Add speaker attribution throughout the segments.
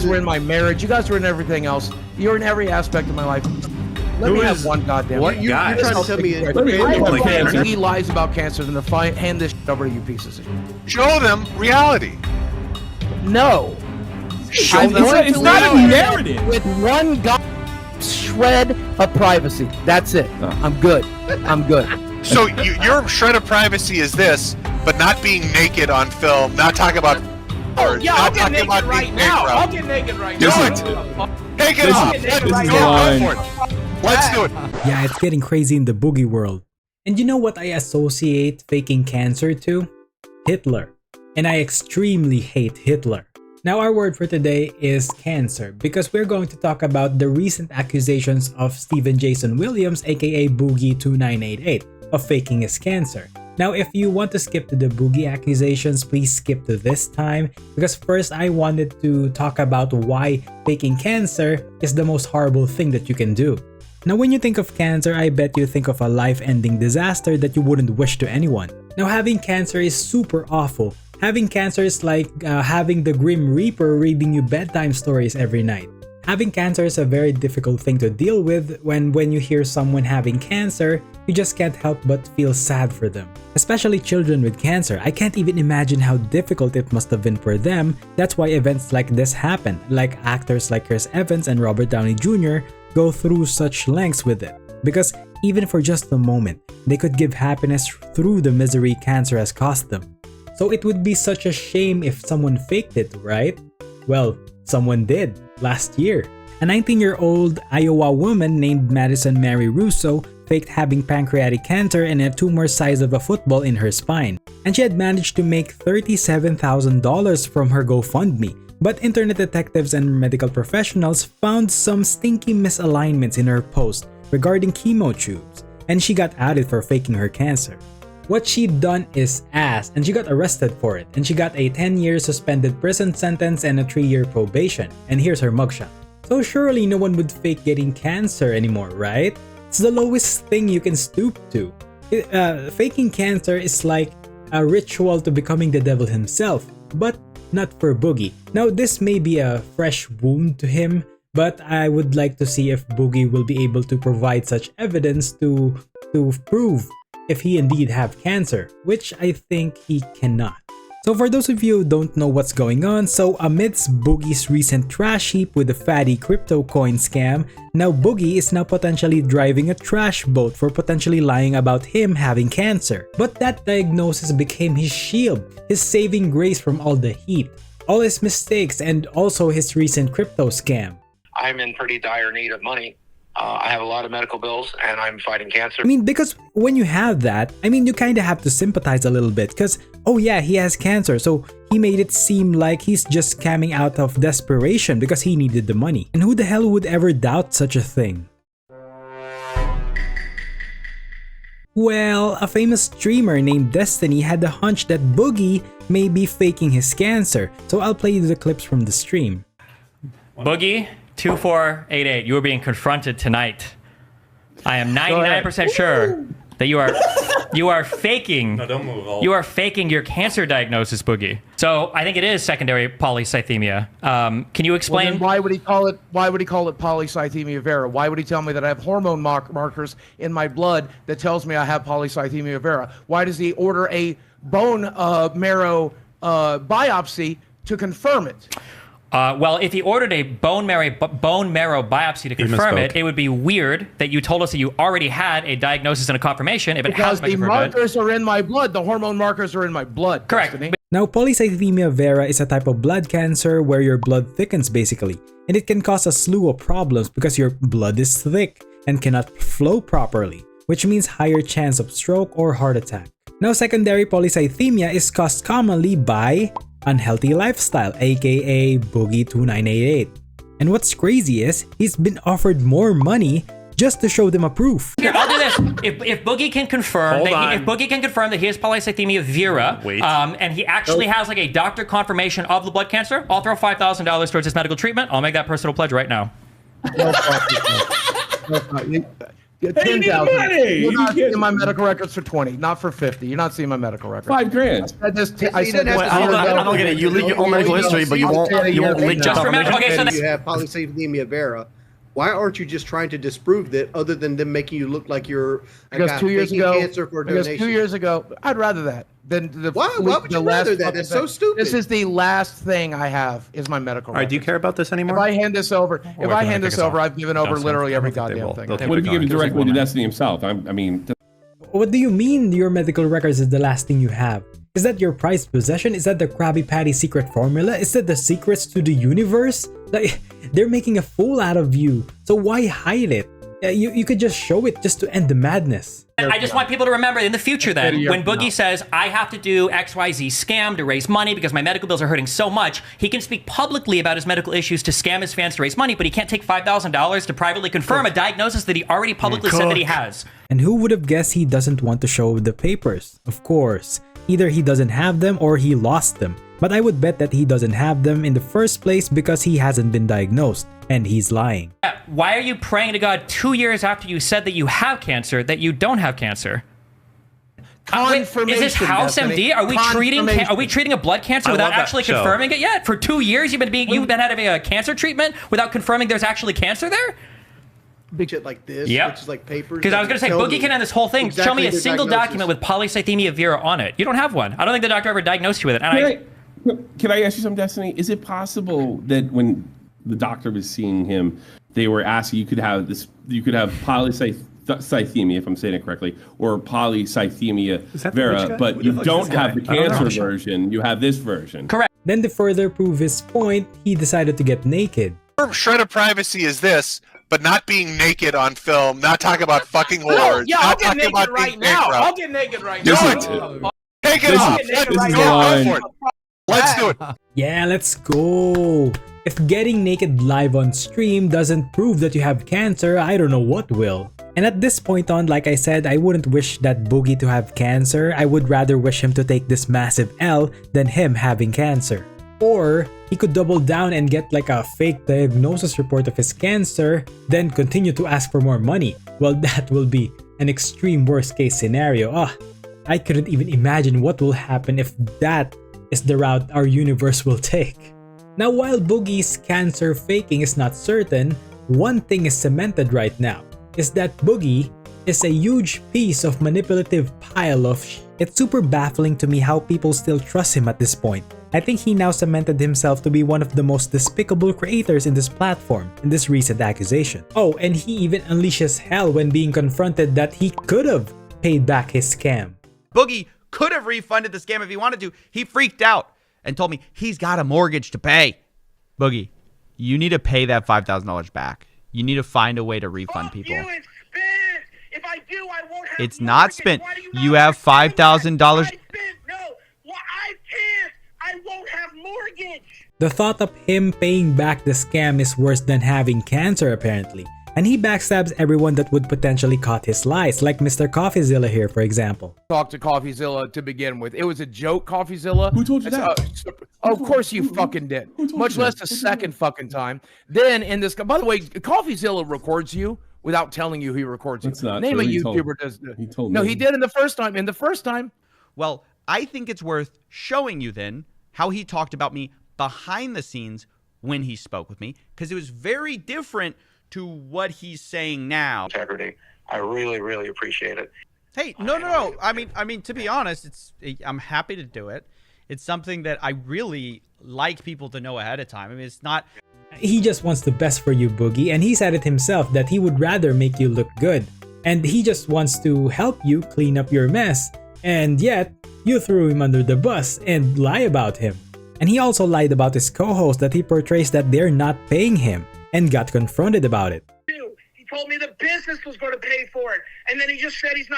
Speaker 1: were in my marriage. You guys were in everything else. You're in every aspect of my life. Let me have one goddamn.
Speaker 2: What you're trying to tell me?
Speaker 1: He lies about cancer, then to hand this over to you pieces of shit.
Speaker 3: Show them reality.
Speaker 1: No.
Speaker 3: Show them.
Speaker 4: It's not a narrative.
Speaker 1: With one shred of privacy. That's it. I'm good. I'm good.
Speaker 3: So your shred of privacy is this, but not being naked on film, not talking about.
Speaker 4: I'll get naked right now. I'll get naked right now.
Speaker 3: Do it. Take it off. Let's go for it. Let's do it.
Speaker 5: Yeah, it's getting crazy in the Boogie world. And you know what I associate faking cancer to? Hitler. And I extremely hate Hitler. Now our word for today is cancer because we're going to talk about the recent accusations of Stephen Jason Williams aka Boogie2988 of faking his cancer. Now if you want to skip to the Boogie accusations, please skip to this time because first I wanted to talk about why faking cancer is the most horrible thing that you can do. Now when you think of cancer, I bet you think of a life-ending disaster that you wouldn't wish to anyone. Now having cancer is super awful. Having cancer is like having the Grim Reaper reading you bedtime stories every night. Having cancer is a very difficult thing to deal with when you hear someone having cancer, you just can't help but feel sad for them. Especially children with cancer, I can't even imagine how difficult it must have been for them. That's why events like this happen, like actors like Chris Evans and Robert Downey Jr. go through such lengths with it. Because even for just a moment, they could give happiness through the misery cancer has caused them. So it would be such a shame if someone faked it, right? Well, someone did last year. A 19-year-old Iowa woman named Madison Mary Russo faked having pancreatic cancer and a tumor size of a football in her spine. And she had managed to make $37,000 from her GoFundMe. But internet detectives and medical professionals found some stinky misalignments in her post regarding chemo tubes, and she got outed for faking her cancer. What she'd done is ass, and she got arrested for it, and she got a 10-year suspended prison sentence and a 3-year probation, and here's her mugshot. So surely no one would fake getting cancer anymore, right? It's the lowest thing you can stoop to. Faking cancer is like a ritual to becoming the devil himself, but not for Boogie. Now this may be a fresh wound to him, but I would like to see if Boogie will be able to provide such evidence to prove if he indeed have cancer, which I think he cannot. So for those of you who don't know what's going on, so amidst Boogie's recent trash heap with the fatty crypto coin scam, now Boogie is now potentially driving a trash boat for potentially lying about him having cancer. But that diagnosis became his shield, his saving grace from all the heat, all his mistakes, and also his recent crypto scam.
Speaker 6: I'm in pretty dire need of money. I have a lot of medical bills and I'm fighting cancer.
Speaker 5: I mean, because when you have that, I mean, you kind of have to sympathize a little bit because, oh yeah, he has cancer. So he made it seem like he's just scamming out of desperation because he needed the money. And who the hell would ever doubt such a thing? Well, a famous streamer named Destiny had the hunch that Boogie may be faking his cancer. So I'll play you the clips from the stream.
Speaker 7: Boogie2488, you are being confronted tonight. I am 99% sure that you are faking.
Speaker 2: No, don't move.
Speaker 7: You are faking your cancer diagnosis, Boogie. So I think it is secondary polycythemia. Can you explain?
Speaker 1: Well, then why would he call it? Why would he call it polycythemia vera? Why would he tell me that I have hormone markers in my blood that tells me I have polycythemia vera? Why does he order a bone marrow biopsy to confirm it?
Speaker 7: Well, if he ordered a bone marrow biopsy to confirm it, it would be weird that you told us that you already had a diagnosis and a confirmation if it has been confirmed.
Speaker 1: Because the markers are in my blood. The hormone markers are in my blood.
Speaker 7: Correct.
Speaker 1: Destiny.
Speaker 5: Now, polycythemia vera is a type of blood cancer where your blood thickens basically, and it can cause a slew of problems because your blood is thick and cannot flow properly, which means higher chance of stroke or heart attack. Now, secondary polycythemia is caused commonly by unhealthy lifestyle, aka Boogie2988. And what's crazy is, he's been offered more money just to show them a proof.
Speaker 7: Here, I'll do this. If Boogie can confirm that he has polycythemia vera, and he actually has like a doctor confirmation of the blood cancer, I'll throw $5,000 towards his medical treatment. I'll make that personal pledge right now.
Speaker 1: 10,000. You're not seeing my medical records for 20, not for 50. You're not seeing my medical records.
Speaker 2: $5,000.
Speaker 1: I said this.
Speaker 8: I don't get it. You leak your own medical history, but you won't leak
Speaker 7: just remember. Okay, so
Speaker 9: you have polycythemia vera. Why aren't you just trying to disprove that, other than them making you look like you're
Speaker 1: because 2 years ago,
Speaker 9: cancer for donation?
Speaker 1: Because 2 years ago, I'd rather that than the.
Speaker 9: Why would you rather that? That's so stupid.
Speaker 1: This is the last thing I have is my medical.
Speaker 8: All right, do you care about this anymore?
Speaker 1: If I hand this over, I've given over literally every goddamn thing.
Speaker 2: What if you give it directly to Destiny himself? I mean.
Speaker 5: What do you mean your medical records is the last thing you have? Is that your prized possession? Is that the Krabby Patty secret formula? Is that the secrets to the universe? Like, they're making a fool out of you, so why hide it? You could just show it just to end the madness.
Speaker 7: I just want people to remember in the future then, when Boogie says, I have to do XYZ scam to raise money because my medical bills are hurting so much, he can speak publicly about his medical issues to scam his fans to raise money, but he can't take $5,000 to privately confirm a diagnosis that he already publicly said that he has.
Speaker 5: And who would have guessed he doesn't want to show the papers? Of course. Either he doesn't have them or he lost them. But I would bet that he doesn't have them in the first place because he hasn't been diagnosed. And he's lying.
Speaker 7: Why are you praying to God 2 years after you said that you have cancer, that you don't have cancer?
Speaker 1: Confirmation.
Speaker 7: Is this House MD? Are we treating a blood cancer without actually confirming it yet? For 2 years you've been having a cancer treatment without confirming there's actually cancer there?
Speaker 9: Big shit like this, which is like papers.
Speaker 7: Because I was going to say, Boogie can end this whole thing. Show me a single document with polycythemia vera on it. You don't have one. I don't think the doctor ever diagnosed you with it.
Speaker 2: Can I ask you something, Destiny? Is it possible that when the doctor was seeing him, they were asking you could have polycythemia, if I'm saying it correctly, or polycythemia vera, but you don't have the cancer version, you have this version.
Speaker 7: Correct.
Speaker 5: Then to further prove his point, he decided to get naked.
Speaker 3: Shred of privacy is this, but not being naked on film, not talking about fucking whores.
Speaker 4: Yeah, I'll get naked right now. I'll get naked right now.
Speaker 3: Do it. Take it off. Go for it. Let's do it.
Speaker 5: Yeah, let's go. If getting naked live on stream doesn't prove that you have cancer, I don't know what will. And at this point on, like I said, I wouldn't wish that Boogie to have cancer. I would rather wish him to take this massive L than him having cancer. Or he could double down and get like a fake diagnosis report of his cancer, then continue to ask for more money. Well, that will be an extreme worst case scenario. I couldn't even imagine what will happen if that is the route our universe will take. Now, while Boogie's cancer faking is not certain, one thing is cemented right now, is that Boogie is a huge piece of manipulative pile of shit. It's super baffling to me how people still trust him at this point. I think he now cemented himself to be one of the most despicable creators in this platform in this recent accusation. Oh, and he even unleashes hell when being confronted that he could have paid back his scam.
Speaker 10: Boogie could have refunded the scam if he wanted to. He freaked out and told me he's got a mortgage to pay. Boogie, you need to pay that $5,000 back. You need to find a way to refund people.
Speaker 4: If I do, I won't have
Speaker 10: it's not spent. You have $5,000.
Speaker 4: No, I can't. I won't have mortgage.
Speaker 5: The thought of him paying back the scam is worse than having cancer apparently. And he backstabs everyone that would potentially caught his lies, like Mr. Coffeezilla here, for example.
Speaker 1: Talk to Coffeezilla to begin with. It was a joke, Coffeezilla.
Speaker 2: Who told you that?
Speaker 1: Of course you fucking did. Much less the second fucking time. Then in this, by the way, Coffeezilla records you without telling you he records you.
Speaker 2: That's not
Speaker 1: Name
Speaker 2: true.
Speaker 1: a YouTuber does.
Speaker 2: He told me.
Speaker 1: No, he did in the first time. In the first time.
Speaker 10: Well, I think it's worth showing you then how he talked about me behind the scenes when he spoke with me, because it was very different to what he's saying now.
Speaker 6: Integrity. I really, really appreciate it.
Speaker 10: Hey, no. I mean, to be honest, I'm happy to do it. It's something that I really like people to know ahead of time. I mean, it's not.
Speaker 5: He just wants the best for you, Boogie, and he said it himself that he would rather make you look good. And he just wants to help you clean up your mess. And yet, you threw him under the bus and lie about him. And he also lied about his co-host that he portrays that they're not paying him, and got confronted about it.
Speaker 4: He told me the business was going to pay for it, and then he just said he's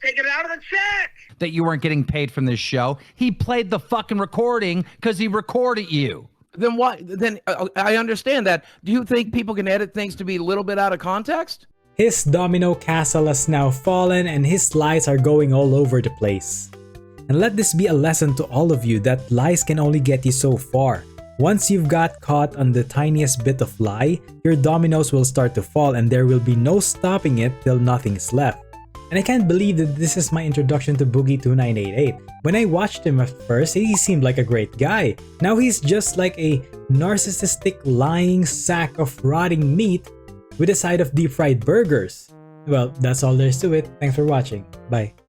Speaker 4: taking it out of the check.
Speaker 11: That you weren't getting paid from this show. He played the fucking recording because he recorded you.
Speaker 1: Then why? Then I understand that. Do you think people can edit things to be a little bit out of context?
Speaker 5: His domino castle has now fallen and his lies are going all over the place. And let this be a lesson to all of you that lies can only get you so far. Once you've got caught on the tiniest bit of lie, your dominoes will start to fall and there will be no stopping it till nothing's left. And I can't believe that this is my introduction to Boogie2988. When I watched him at first, he seemed like a great guy. Now he's just like a narcissistic lying sack of rotting meat with a side of deep fried burgers. Well, that's all there is to it. Thanks for watching. Bye.